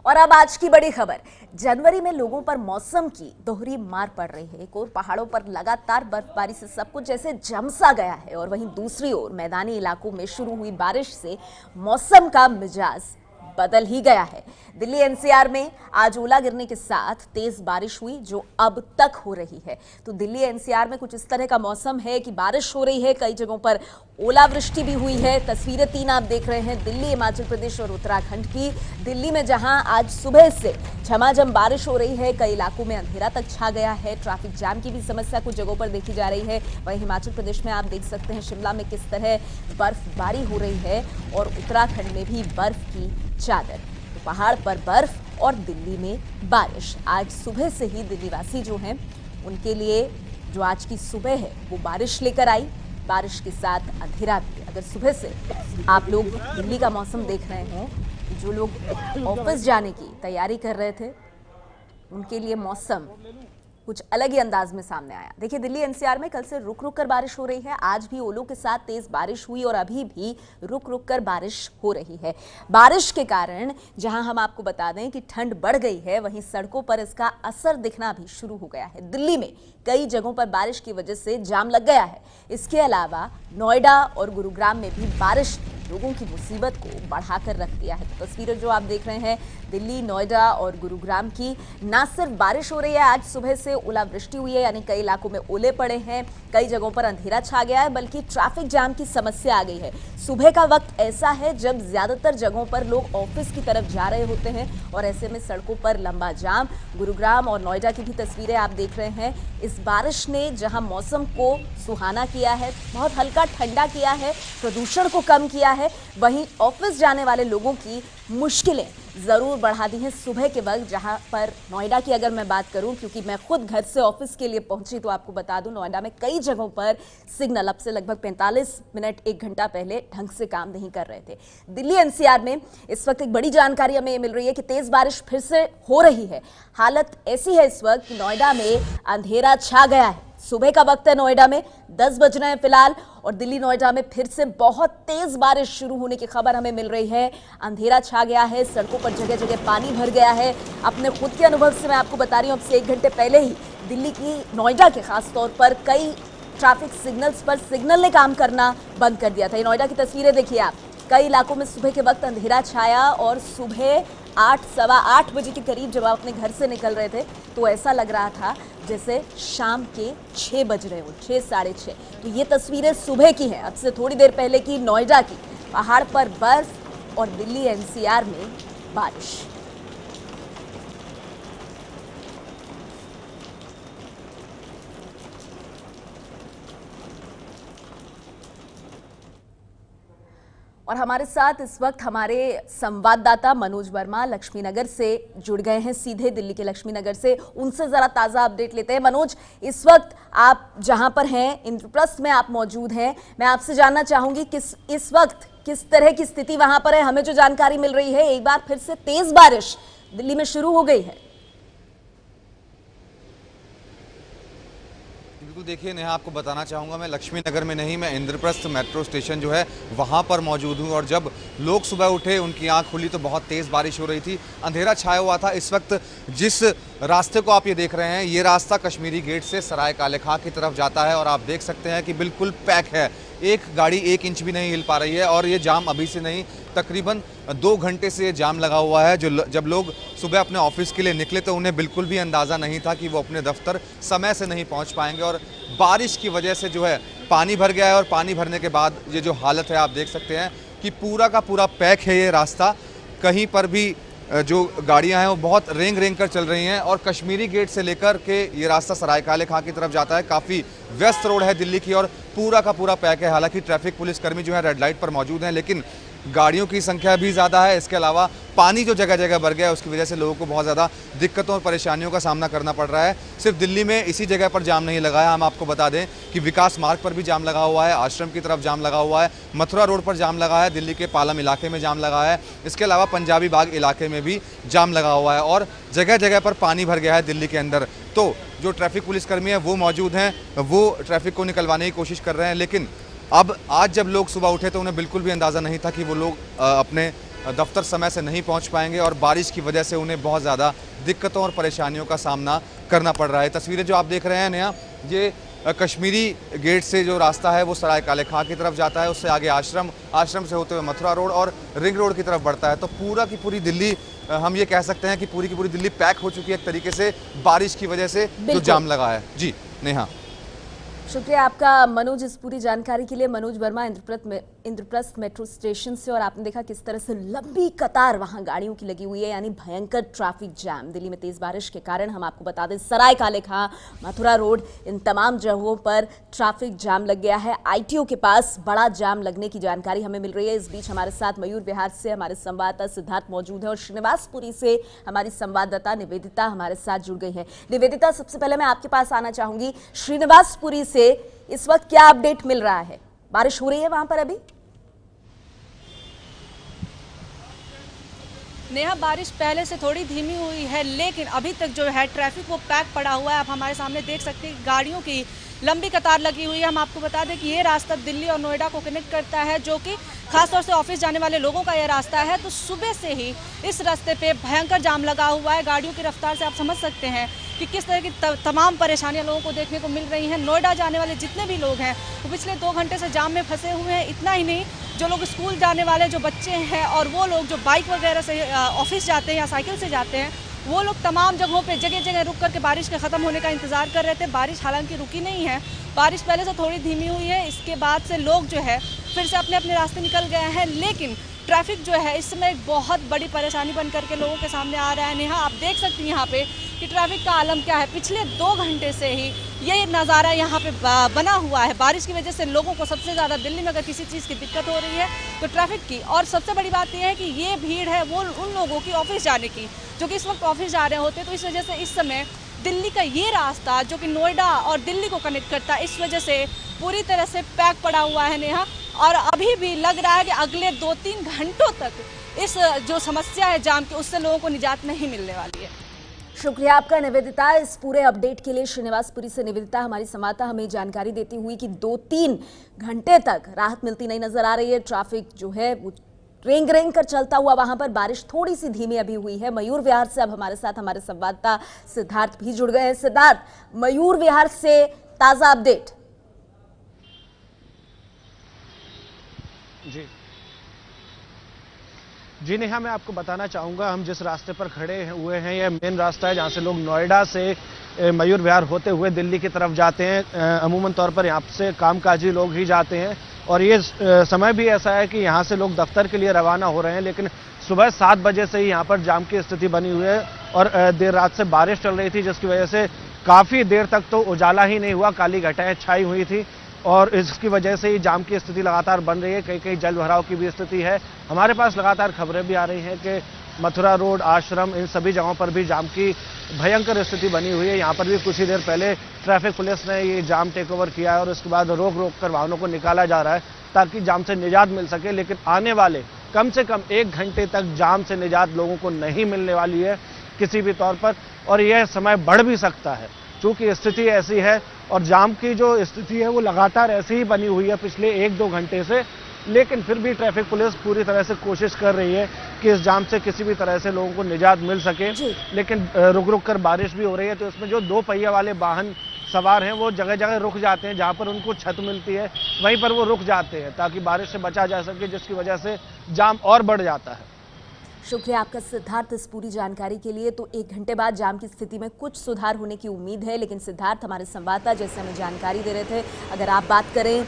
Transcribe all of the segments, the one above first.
और अब आज की बड़ी खबर। जनवरी में लोगों पर मौसम की दोहरी मार पड़ रही है। एक ओर पहाड़ों पर लगातार बर्फबारी से सब कुछ जैसे जमसा गया है और वहीं दूसरी ओर मैदानी इलाकों में शुरू हुई बारिश से मौसम का मिजाज बदल ही गया है। दिल्ली एनसीआर में आज ओला गिरने के साथ तेज बारिश हुई जो अब तक हो रही है। तो दिल्ली एनसीआर में कुछ इस तरह का मौसम है कि बारिश हो रही है, कई जगहों पर ओलावृष्टि भी हुई है। तस्वीरें तीन आप देख रहे हैं दिल्ली, हिमाचल प्रदेश और उत्तराखंड की। दिल्ली में जहां आज सुबह से झमाझम बारिश हो रही है, कई इलाकों में अंधेरा तक छा गया है। ट्रैफिक जाम की भी समस्या कुछ जगहों पर देखी जा रही है। वहीं हिमाचल प्रदेश में आप देख सकते हैं शिमला में किस तरह बर्फबारी हो रही है और उत्तराखंड में भी बर्फ की चादर। तो पहाड़ पर बर्फ और दिल्ली में बारिश। आज सुबह से ही दिल्ली वासी जो हैं उनके लिए जो आज की सुबह है वो बारिश लेकर आई, बारिश के साथ अंधेरा भी। अगर सुबह से आप लोग दिल्ली का मौसम देख रहे हो, जो लोग ऑफिस जाने की तैयारी कर रहे थे उनके लिए मौसम कुछ अलग ही अंदाज में सामने आया। देखिए दिल्ली एनसीआर में कल से रुक रुक कर बारिश हो रही है। आज भी ओलों के साथ तेज बारिश हुई और अभी भी रुक रुक कर बारिश हो रही है। बारिश के कारण जहां हम आपको बता दें कि ठंड बढ़ गई है, वहीं सड़कों पर इसका असर दिखना भी शुरू हो गया है। दिल्ली में कई जगहों पर बारिश की वजह से जाम लग गया है। इसके अलावा नोएडा और गुरुग्राम में भी बारिश लोगों की मुसीबत को बढ़ाकर रख दिया है। तो तस्वीरें जो आप देख रहे हैं दिल्ली, नोएडा और गुरुग्राम की, ना सिर्फ बारिश हो रही है, आज सुबह से ओलावृष्टि हुई है, यानी कई इलाकों में ओले पड़े हैं, कई जगहों पर अंधेरा छा गया है, बल्कि ट्रैफिक जाम की समस्या आ गई है। सुबह का वक्त ऐसा है जब ज्यादातर जगहों पर लोग ऑफिस की तरफ जा रहे होते हैं और ऐसे में सड़कों पर लंबा जाम। गुरुग्राम और नोएडा की भी तस्वीरें आप देख रहे हैं। इस बारिश ने जहां मौसम को सुहाना किया है, बहुत हल्का ठंडा किया है, प्रदूषण को कम किया है, वहीं ऑफिस जाने वाले लोगों की मुश्किलें जरूर बढ़ा दी हैं सुबह के वक्त। जहां पर नोएडा की अगर मैं बात करूं, क्योंकि मैं खुद घर से ऑफिस के लिए पहुंची, तो आपको बता दूं नोएडा में कई जगहों पर सिग्नल अब से लगभग 45 मिनट 1 घंटा पहले ढंग से काम नहीं कर रहे थे। दिल्ली एनसीआर में इस वक्त एक बड़ी जानकारी हमें मिल रही है कि तेज बारिश फिर से हो रही है। हालत ऐसी है इस वक्त कि नोएडा में अंधेरा छा गया है। सुबह का वक्त है, नोएडा में 10 बज रहे हैं फिलहाल, और दिल्ली नोएडा में फिर से बहुत तेज बारिश शुरू होने की खबर हमें मिल रही है। अंधेरा छा गया है, सड़कों पर जगह जगह पानी भर गया है। अपने खुद के अनुभव से मैं आपको बता रही हूँ, अब से 1 घंटे पहले ही दिल्ली की नोएडा के खास तौर पर कई ट्रैफिक सिग्नल्स पर सिग्नल ने काम करना बंद कर दिया था। ये नोएडा की तस्वीरें देखिए आप। कई इलाकों में सुबह के वक्त अंधेरा छाया और सुबह 8 सवा 8 बजे के करीब जब आप अपने घर से निकल रहे थे तो ऐसा लग रहा था जैसे शाम के 6 बज रहे हो, 6 साढ़े 6। तो ये तस्वीरें सुबह की हैं, अब से थोड़ी देर पहले की नोएडा की। पहाड़ पर बर्फ और दिल्ली एनसीआर में बारिश। और हमारे साथ इस वक्त हमारे संवाददाता मनोज वर्मा लक्ष्मीनगर से जुड़ गए हैं, सीधे दिल्ली के लक्ष्मीनगर से। उनसे जरा ताज़ा अपडेट लेते हैं। मनोज, इस वक्त आप जहां पर हैं, इंद्रप्रस्थ में आप मौजूद हैं, मैं आपसे जानना चाहूंगी इस वक्त किस तरह की स्थिति वहां पर है। हमें जो जानकारी मिल रही है, एक बार फिर से तेज बारिश दिल्ली में शुरू हो गई है। बिल्कुल, देखिए नेहा, आपको बताना चाहूँगा मैं लक्ष्मी नगर में नहीं, मैं इंद्रप्रस्थ मेट्रो स्टेशन जो है वहाँ पर मौजूद हूँ। और जब लोग सुबह उठे, उनकी आंख खुली तो बहुत तेज़ बारिश हो रही थी, अंधेरा छाया हुआ था। इस वक्त जिस रास्ते को आप ये देख रहे हैं, ये रास्ता कश्मीरी गेट से सराय काले खां की तरफ जाता है और आप देख सकते हैं कि बिल्कुल पैक है। एक गाड़ी 1 इंच भी नहीं हिल पा रही है और ये जाम अभी से नहीं, तकरीबन 2 घंटे से ये जाम लगा हुआ है। जब लोग सुबह अपने ऑफिस के लिए निकले तो उन्हें बिल्कुल भी अंदाज़ा नहीं था कि वो अपने दफ्तर समय से नहीं पहुंच पाएंगे। और बारिश की वजह से जो है पानी भर गया है और पानी भरने के बाद ये जो हालत है आप देख सकते हैं कि पूरा का पूरा पैक है ये रास्ता। कहीं पर भी जो गाड़ियां हैं वो बहुत रेंग रेंग कर चल रही हैं और कश्मीरी गेट से लेकर के ये रास्ता सराय काले खां की तरफ जाता है। काफ़ी व्यस्त रोड है दिल्ली की और पूरा का पूरा पैक है। हालांकि ट्रैफिक पुलिसकर्मी जो है रेड लाइट पर मौजूद हैं, लेकिन गाड़ियों की संख्या भी ज़्यादा है। इसके अलावा पानी जो जगह जगह भर गया है उसकी वजह से लोगों को बहुत ज़्यादा दिक्कतों और परेशानियों का सामना करना पड़ रहा है। सिर्फ दिल्ली में इसी जगह पर जाम नहीं लगा है, हम आपको बता दें कि विकास मार्ग पर भी जाम लगा हुआ है, आश्रम की तरफ जाम लगा हुआ है, मथुरा रोड पर जाम लगा है, दिल्ली के पालम इलाके में जाम लगा है, इसके अलावा पंजाबी बाग इलाके में भी जाम लगा हुआ है और जगह जगह पर पानी भर गया है दिल्ली के अंदर। तो जो ट्रैफिक पुलिसकर्मी हैं वो मौजूद हैं, वो ट्रैफिक को निकलवाने की कोशिश कर रहे हैं। लेकिन अब आज जब लोग सुबह उठे तो उन्हें बिल्कुल भी अंदाज़ा नहीं था कि वो लोग अपने दफ्तर समय से नहीं पहुंच पाएंगे और बारिश की वजह से उन्हें बहुत ज़्यादा दिक्कतों और परेशानियों का सामना करना पड़ रहा है। तस्वीरें जो आप देख रहे हैं नेहा, ये कश्मीरी गेट से जो रास्ता है वो सराय काले खां की तरफ जाता है, उससे आगे आश्रम से होते हुए मथुरा रोड और रिंग रोड की तरफ बढ़ता है। तो पूरा की पूरी दिल्ली, हम ये कह सकते हैं कि पूरी की पूरी दिल्ली पैक हो चुकी है एक तरीके से बारिश की वजह से जो जाम लगा है। जी नेहा, शुक्रिया आपका मनोज इस पूरी जानकारी के लिए। मनोज वर्मा इंद्रप्रस्थ मेट्रो स्टेशन से। और आपने देखा किस तरह से लंबी कतार वहां गाड़ियों की लगी हुई है, यानी भयंकर ट्रैफिक जैम। दिल्ली में तेज बारिश के कारण हम आपको बता दें सराय काले खां, मथुरा रोड, इन तमाम जगहों पर ट्रैफिक जाम लग गया है। ITO के पास बड़ा जाम लगने की जानकारी हमें मिल रही है। इस बीच हमारे साथ मयूर विहार से हमारे संवाददाता सिद्धार्थ मौजूद है और श्रीनिवासपुरी से हमारी संवाददाता निवेदिता हमारे साथ जुड़ गई है। निवेदिता, सबसे पहले मैं आपके पास आना चाहूंगी, श्रीनिवासपुरी से इस वक्त क्या अपडेट मिल रहा है? बारिश हो रही है वहां पर अभी? नेहा, बारिश पहले से थोड़ी धीमी हुई है, लेकिन अभी तक जो है ट्रैफिक वो पैक पड़ा हुआ है। आप हमारे सामने देख सकते हैं गाड़ियों की लंबी कतार लगी हुई है। हम आपको बता दें कि ये रास्ता दिल्ली और नोएडा को कनेक्ट करता है, जो कि खासतौर से ऑफिस जाने वाले लोगों का यह रास्ता है। तो सुबह से ही इस रास्ते पे भयंकर जाम लगा हुआ है। गाड़ियों की रफ्तार से आप समझ सकते हैं कि किस तरह की तमाम परेशानियां लोगों को देखने को मिल रही हैं। नोएडा जाने वाले जितने भी लोग हैं वो पिछले 2 घंटे से जाम में फंसे हुए हैं। इतना ही नहीं, जो लोग स्कूल जाने वाले जो बच्चे हैं और वो लोग जो बाइक वगैरह से ऑफिस जाते हैं या साइकिल से जाते हैं, वो लोग तमाम जगहों पे जगह जगह रुक करके बारिश के ख़त्म होने का इंतज़ार कर रहे थे। बारिश हालांकि रुकी नहीं है, बारिश पहले से थोड़ी धीमी हुई है। इसके बाद से लोग जो है फिर से अपने अपने रास्ते निकल गए हैं, लेकिन ट्रैफिक जो है इस समय एक बहुत बड़ी परेशानी बन करके लोगों के सामने आ रहा है। नेहा, आप देख सकती हैं यहाँ पे कि ट्रैफिक का आलम क्या है। पिछले 2 घंटे से ही ये नज़ारा यहाँ पे बना हुआ है। बारिश की वजह से लोगों को सबसे ज़्यादा दिल्ली में अगर किसी चीज़ की दिक्कत हो रही है तो ट्रैफिक की, और सबसे बड़ी बात यह है कि ये भीड़ है वो उन लोगों की ऑफिस जाने की जो कि इस वक्त ऑफिस जा रहे होते। तो इस वजह से इस समय दिल्ली का ये रास्ता जो कि नोएडा और दिल्ली को कनेक्ट करता है, इस वजह से पूरी तरह से पैक पड़ा हुआ है नेहा। और अभी भी लग रहा है कि अगले 2-3 घंटों तक इस जो समस्या है जाम की, उससे लोगों को निजात नहीं मिलने वाली है। शुक्रिया आपका निवेदिता इस पूरे अपडेट के लिए। श्रीनिवासपुरी से निवेदिता हमारी संवाददाता हमें जानकारी देती हुई कि 2-3 घंटे तक राहत मिलती नहीं नजर आ रही है। ट्रैफिक जो है वो रेंग रेंग कर चलता हुआ वहां पर, बारिश थोड़ी सी धीमी अभी हुई है। मयूर विहार से अब हमारे साथ हमारे संवाददाता सिद्धार्थ भी जुड़ गए हैं। सिद्धार्थ, मयूर विहार से ताजा अपडेट। जी नेहा, मैं आपको बताना चाहूँगा, हम जिस रास्ते पर खड़े हुए हैं यह मेन रास्ता है जहाँ से लोग नोएडा से मयूर विहार होते हुए दिल्ली की तरफ जाते हैं। अमूमन तौर पर यहाँ से कामकाजी लोग ही जाते हैं और ये समय भी ऐसा है कि यहाँ से लोग दफ्तर के लिए रवाना हो रहे हैं, लेकिन सुबह 7 बजे से ही यहाँ पर जाम की स्थिति बनी हुई है और देर रात से बारिश चल रही थी, जिसकी वजह से काफ़ी देर तक तो उजाला ही नहीं हुआ, काली घटाएं छाई हुई थी और इसकी वजह से ही जाम की स्थिति लगातार बन रही है। कई कई जल भराव की भी स्थिति है। हमारे पास लगातार खबरें भी आ रही हैं कि मथुरा रोड, आश्रम, इन सभी जगहों पर भी जाम की भयंकर स्थिति बनी हुई है। यहाँ पर भी कुछ ही देर पहले ट्रैफिक पुलिस ने ये जाम टेक ओवर किया है और उसके बाद रोक रोक कर वाहनों को निकाला जा रहा है ताकि जाम से निजात मिल सके। लेकिन आने वाले कम से कम 1 घंटे तक जाम से निजात लोगों को नहीं मिलने वाली है किसी भी तौर पर, और यह समय बढ़ भी सकता है चूँकि स्थिति ऐसी है और जाम की जो स्थिति है वो लगातार ऐसी ही बनी हुई है पिछले 1-2 घंटे से। लेकिन फिर भी ट्रैफिक पुलिस पूरी तरह से कोशिश कर रही है कि इस जाम से किसी भी तरह से लोगों को निजात मिल सके। लेकिन रुक रुक कर बारिश भी हो रही है, तो इसमें जो 2 पहिया वाले वाहन सवार हैं वो जगह जगह रुक जाते हैं। जहाँ पर उनको छत मिलती है वहीं पर वो रुक जाते हैं ताकि बारिश से बचा जा सके, जिसकी वजह से जाम और बढ़ जाता है। शुक्रिया आपका सिद्धार्थ इस पूरी जानकारी के लिए। तो 1 घंटे बाद जाम की स्थिति में कुछ सुधार होने की उम्मीद है, लेकिन सिद्धार्थ हमारे संवाददाता जैसे हमें जानकारी दे रहे थे, अगर आप बात करें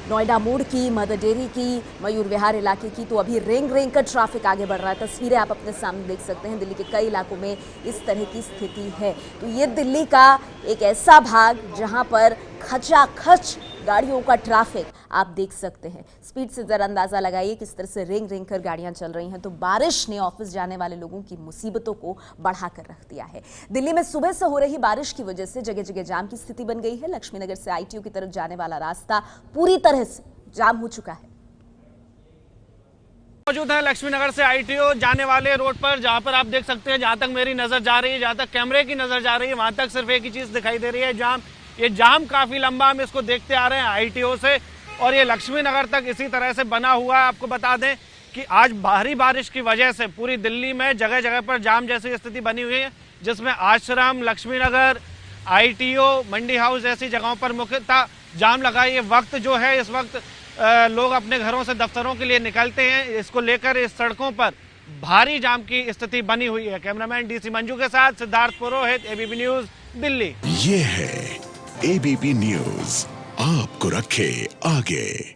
नोएडा मोड़ की, मदर डेयरी की, मयूर विहार इलाके की, तो अभी रेंग रेंग कर ट्रैफिक आगे बढ़ रहा है। तस्वीरें आप अपने सामने देख सकते हैं, दिल्ली के कई इलाकों में इस तरह की स्थिति है। तो ये दिल्ली का एक ऐसा भाग जहां पर खचाखच गाड़ियों का ट्रैफिक आप देख सकते हैं। स्पीड से जरा अंदाजा लगाइए किस तरह से रेंग रेंग कर गाड़ियां चल रही हैं। तो बारिश ने ऑफिस जाने वाले लोगों की मुसीबतों को बढ़ाकर रख दिया है। दिल्ली में सुबह से हो रही बारिश की वजह से जगह जगह जाम की स्थिति बन गई है। लक्ष्मी नगर से ITO की तरफ जाने वाला रास्ता पूरी तरह से जाम हो चुका है। मौजूद है लक्ष्मी नगर से ITO जाने वाले रोड पर, जहां पर आप देख सकते हैं, जहां तक मेरी नजर जा रही है, जहां तक कैमरे की नजर जा रही है, वहां तक सिर्फ एक ही चीज दिखाई दे रही है, जाम। ये जाम काफी लंबा हम इसको देखते आ रहे हैं ITO से, और ये लक्ष्मी नगर तक इसी तरह से बना हुआ है। आपको बता दें कि आज भारी बारिश की वजह से पूरी दिल्ली में जगह जगह पर जाम जैसी स्थिति बनी हुई है, जिसमें आश्रम, लक्ष्मी नगर, ITO, मंडी हाउस जैसी जगहों पर मुख्यतः जाम लगा। ये वक्त जो है, इस वक्त लोग अपने घरों से दफ्तरों के लिए निकलते हैं, इसको लेकर इस सड़कों पर भारी जाम की स्थिति बनी हुई है। कैमरामैन DC मंजू के साथ सिद्धार्थ पुरोहित, ABP न्यूज, दिल्ली। ये है ABP न्यूज, आपको रखे आगे।